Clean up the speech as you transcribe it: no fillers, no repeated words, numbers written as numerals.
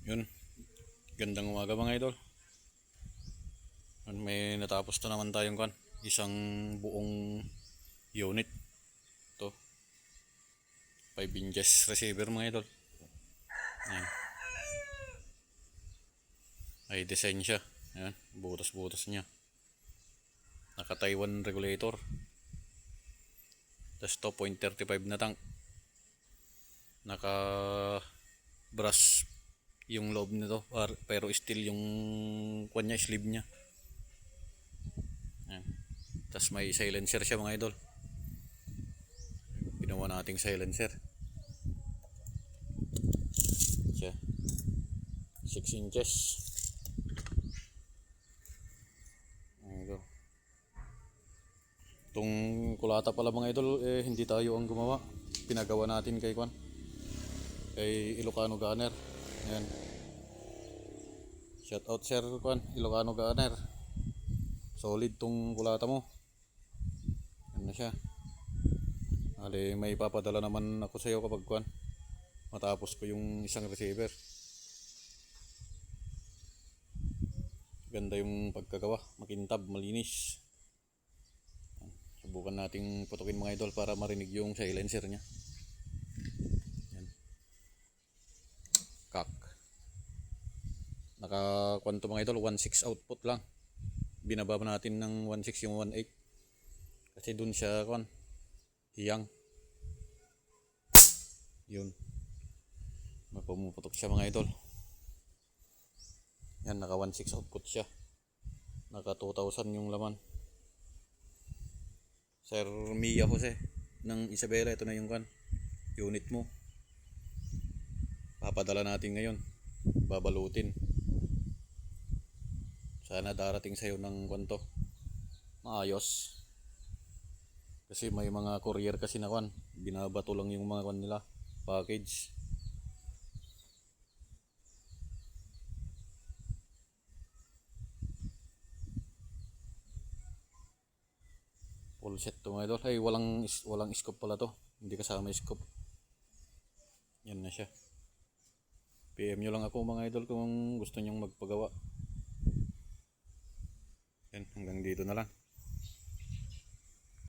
Yun, gandang umaga mga idol. May natapos na naman tayong isang buong unit. To 5 inches receiver mga idol. Ayan. Ay design siya. Ayan, butas-butas niya. Naka Taiwan regulator. Tas 2.35 na tank. Naka brass yung loob nito, pero steel yung niya, sleeve niya. Ayan. Tas may silencer siya mga idol. Ginawa nating silencer. Siya 6 inches. Ito. Itong kulata pala mga idol, hindi tayo ang gumawa. Pinagawa natin kay Ilocano Gunner. Ayan. Shout out sir Ilocano Gunner. Solid tong kulata mo. Ano na siya. May papadala naman ako sa iyo kapag matapos ko yung isang receiver. Ganda yung pagkagawa, makintab, malinis. Subukan nating putukin mga idol para marinig yung silencer niya. Yan. Kak. Naka mga idol, 1.6 output lang. Binaba natin ng 1.6 yung 1.8. Kasi dun siya hiyang. Yun. Pumuputok siya mga idol. Yan, naka 1.6 output siya. Naka 2,000 yung laman. Sir Mia Jose ng Isabela, ito na yung unit mo. Papadala natin ngayon. Babalutin. Sana darating sa'yo ng maayos. Kasi may mga courier kasi na binabato lang yung mga nila, package. Full set to mga idol. Ay, walang scope pala to. Hindi kasama scope. Yan na siya. PM nyo lang ako mga idol kung gusto nyong magpagawa. Yan, hanggang dito na lang.